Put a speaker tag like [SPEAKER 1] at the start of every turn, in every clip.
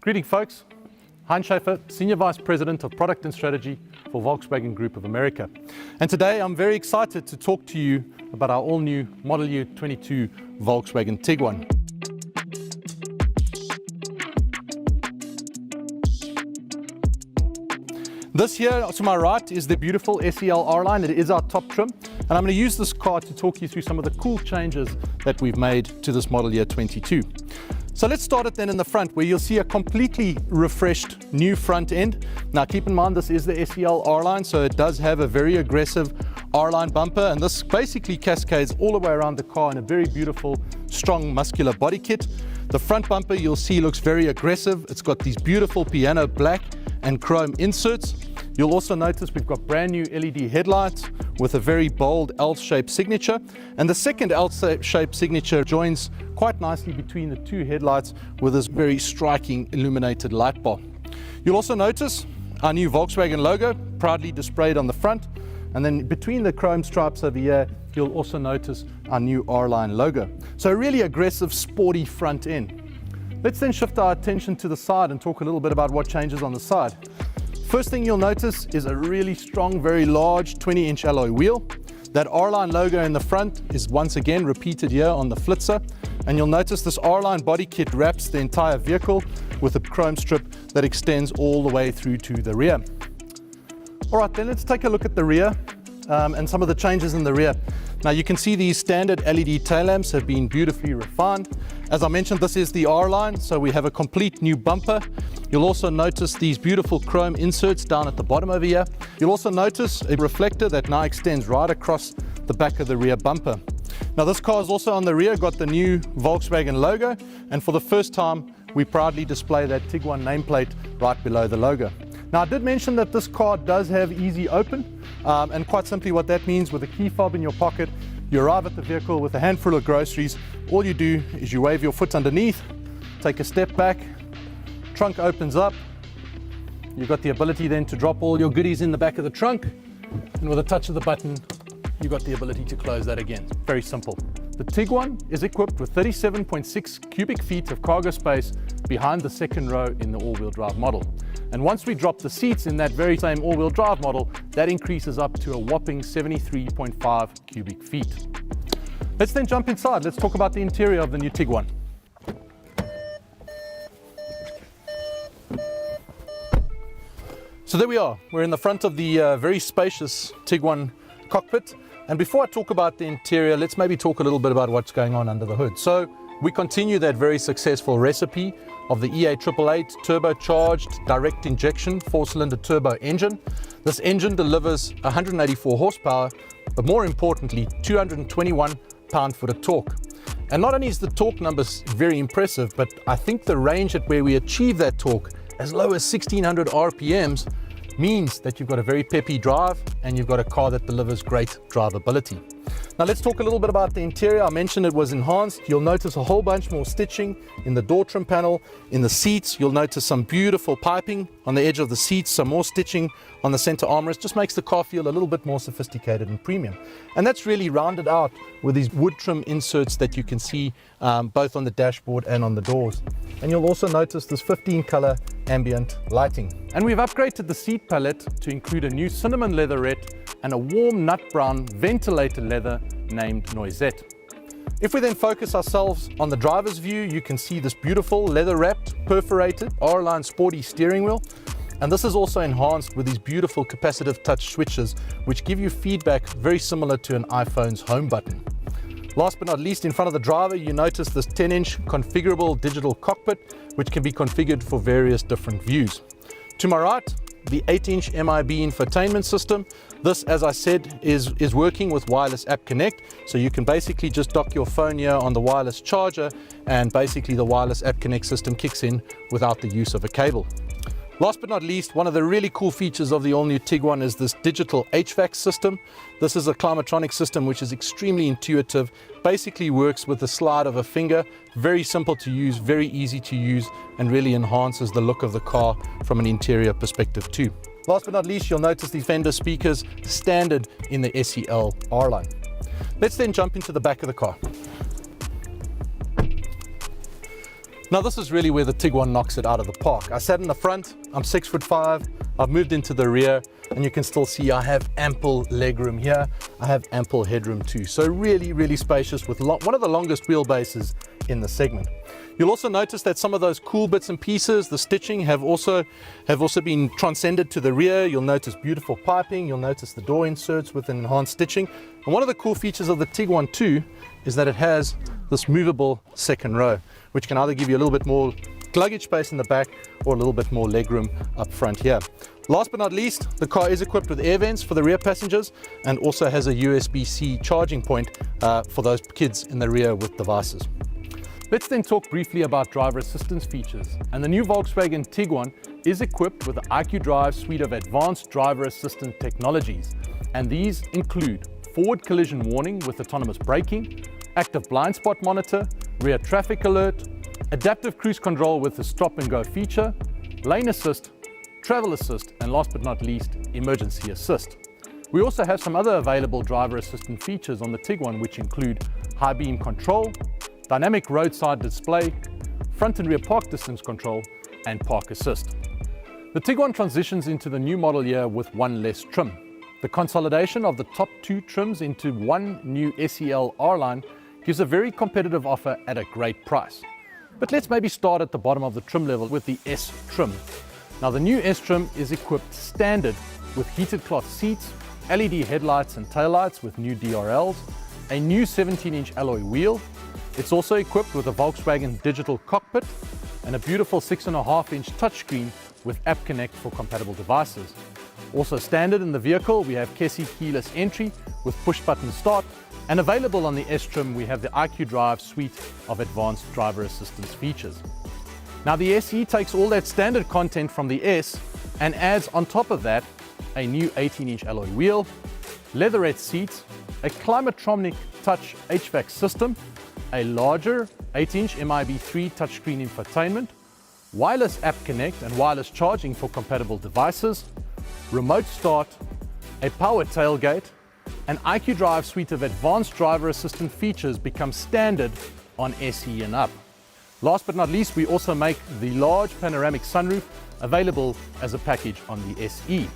[SPEAKER 1] Greetings, folks. Heinz Schaefer, Senior Vice President of Product and Strategy for Volkswagen Group of America. And today I'm very excited to talk to you about our all-new Model Year 22 Volkswagen Tiguan. This here to my right is the beautiful SEL R-Line. It is our top trim. And I'm going to use this car to talk you through some of the cool changes that we've made to this Model Year 22. So let's start it then in the front, where you'll see a completely refreshed new front end. Now keep in mind this is the SEL R-Line, so it does have a very aggressive R-Line bumper, and this basically cascades all the way around the car in a very beautiful, strong, muscular body kit. The front bumper you'll see looks very aggressive. It's got these beautiful piano black and chrome inserts. You'll also notice we've got brand new LED headlights with a very bold L-shaped signature, and the second L-shaped signature joins quite nicely between the two headlights with this very striking illuminated light bar. You'll also notice our new Volkswagen logo proudly displayed on the front, and then between the chrome stripes over here you'll also notice our new R-Line logo. So a really aggressive, sporty front end. Let's then shift our attention to the side and talk a little bit about what changes on the side. First thing you'll notice is a really strong, very large 20-inch alloy wheel. That R-Line logo in the front is once again repeated here on the flitzer. And you'll notice this R-Line body kit wraps the entire vehicle with a chrome strip that extends all the way through to the rear. All right, then let's take a look at the rear and some of the changes in the rear. Now you can see these standard LED tail lamps have been beautifully refined. As I mentioned, this is the R-Line, so we have a complete new bumper. You'll also notice these beautiful chrome inserts down at the bottom over here. You'll also notice a reflector that now extends right across the back of the rear bumper. Now this car is also on the rear got the new Volkswagen logo, and for the first time we proudly display that Tiguan nameplate right below the logo. Now I did mention that this car does have easy open, and quite simply what that means, with a key fob in your pocket, you arrive at the vehicle with a handful of groceries. All you do is you wave your foot underneath, take a step back, trunk opens up. You've got the ability then to drop all your goodies in the back of the trunk, and with a touch of the button you've got the ability to close that again. Very simple. The Tiguan is equipped with 37.6 cubic feet of cargo space behind the second row in the all-wheel drive model. And once we drop the seats in that very same all-wheel drive model, that increases up to a whopping 73.5 cubic feet. Let's then jump inside. Let's talk about the interior of the new Tiguan. So there we are. We're in the front of the very spacious Tiguan cockpit. And before I talk about the interior, let's maybe talk a little bit about what's going on under the hood. So we continue that very successful recipe of the EA888 turbocharged direct injection 4-cylinder turbo engine. This engine delivers 184 horsepower, but more importantly, 221 pound-foot of torque. And not only is the torque numbers very impressive, but I think the range at where we achieve that torque as low as 1600 RPMs means that you've got a very peppy drive and you've got a car that delivers great drivability. Now let's talk a little bit about the interior. I mentioned it was enhanced. You'll notice a whole bunch more stitching in the door trim panel. In the seats, you'll notice some beautiful piping on the edge of the seats, some more stitching on the center armrest. Just makes the car feel a little bit more sophisticated and premium. And that's really rounded out with these wood trim inserts that you can see both on the dashboard and on the doors. And you'll also notice this 15-color ambient lighting. And we've upgraded the seat palette to include a new cinnamon leatherette and a warm nut brown ventilated leather named Noisette. If we then focus ourselves on the driver's view, you can see this beautiful leather-wrapped, perforated R-Line sporty steering wheel. And this is also enhanced with these beautiful capacitive touch switches, which give you feedback very similar to an iPhone's home button. Last but not least, in front of the driver, you notice this 10-inch configurable digital cockpit, which can be configured for various different views. To my right, the 8-inch MIB infotainment system. This, as I said, is working with wireless app connect. So you can basically just dock your phone here on the wireless charger, and basically the wireless app connect system kicks in without the use of a cable. Last but not least, one of the really cool features of the all-new Tiguan is this digital HVAC system. This is a climatronic system which is extremely intuitive, basically works with the slide of a finger, very simple to use, very easy to use, and really enhances the look of the car from an interior perspective too. Last but not least, you'll notice these Fender speakers standard in the SEL R-Line. Let's then jump into the back of the car. Now this is really where the Tiguan knocks it out of the park. I sat in the front, I'm 6'5", I've moved into the rear, and you can still see I have ample legroom here. I have ample headroom too. So really, really spacious with one of the longest wheelbases in the segment. You'll also notice that some of those cool bits and pieces, the stitching, have also been transcended to the rear. You'll notice beautiful piping. You'll notice the door inserts with an enhanced stitching. And one of the cool features of the Tiguan 2 is that it has this movable second row, which can either give you a little bit more luggage space in the back or a little bit more legroom up front here. Last but not least, the car is equipped with air vents for the rear passengers and also has a USB-C charging point for those kids in the rear with devices. Let's then talk briefly about driver assistance features. And the new Volkswagen Tiguan is equipped with the IQ Drive suite of advanced driver assistance technologies. And these include forward collision warning with autonomous braking, active blind spot monitor, rear traffic alert, adaptive cruise control with the stop and go feature, lane assist, travel assist, and last but not least, emergency assist. We also have some other available driver assistant features on the Tiguan, which include high beam control, dynamic roadside display, front and rear park distance control, and park assist. The Tiguan transitions into the new model year with one less trim. The consolidation of the top two trims into one new SEL R-Line gives a very competitive offer at a great price. But let's maybe start at the bottom of the trim level with the S trim. Now the new S trim is equipped standard with heated cloth seats, LED headlights and taillights with new DRLs, a new 17-inch alloy wheel. It's also equipped with a Volkswagen digital cockpit and a beautiful 6.5-inch touchscreen with App Connect for compatible devices. Also standard in the vehicle, we have KESI keyless entry with push-button start, and available on the S trim, we have the IQ Drive suite of advanced driver assistance features. Now the SE takes all that standard content from the S and adds on top of that a new 18-inch alloy wheel, leatherette seats, a Climatronic touch HVAC system, a larger 8-inch MIB3 touchscreen infotainment, wireless App Connect and wireless charging for compatible devices, remote start, a power tailgate, an IQ Drive suite of advanced driver assistant features become standard on SE and up. Last but not least, we also make the large panoramic sunroof available as a package on the SE.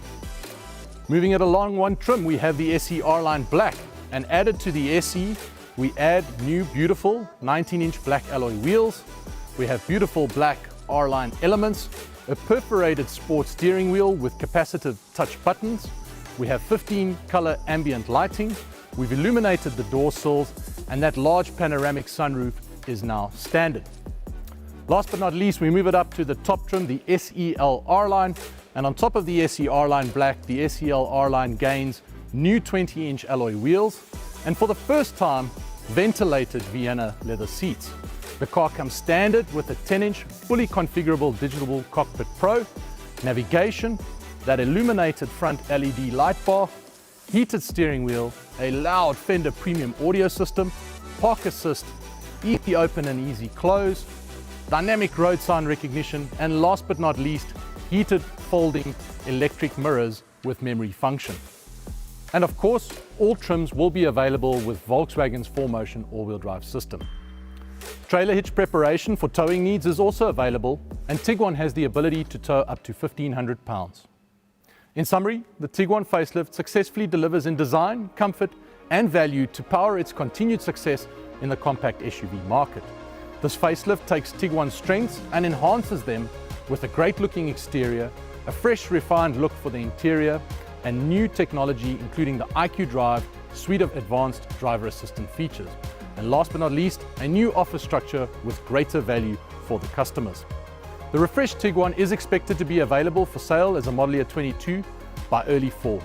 [SPEAKER 1] Moving it along one trim, we have the SE R-Line Black, and added to the SE, we add new beautiful 19-inch black alloy wheels. We have beautiful black R-Line elements, a perforated sport steering wheel with capacitive touch buttons. We have 15 color ambient lighting. We've illuminated the door sills, and that large panoramic sunroof is now standard. Last but not least, we move it up to the top trim, the SEL R-Line, and on top of the SE R-Line Black, the SEL R-Line gains new 20-inch alloy wheels, and for the first time, ventilated Vienna leather seats. The car comes standard with a 10-inch fully configurable digital cockpit pro, navigation, that illuminated front LED light bar, heated steering wheel, a loud Fender premium audio system, park assist, easy open and easy close, dynamic road sign recognition, and last but not least, heated folding electric mirrors with memory function. And of course, all trims will be available with Volkswagen's 4Motion all-wheel drive system. Trailer hitch preparation for towing needs is also available, and Tiguan has the ability to tow up to 1,500 pounds. In summary, the Tiguan facelift successfully delivers in design, comfort, and value to power its continued success in the compact SUV market. This facelift takes Tiguan's strengths and enhances them with a great-looking exterior, a fresh, refined look for the interior, and new technology including the IQ Drive suite of advanced driver assistant features. And last but not least, a new offer structure with greater value for the customers. The refreshed Tiguan is expected to be available for sale as a model year 22 by early fall.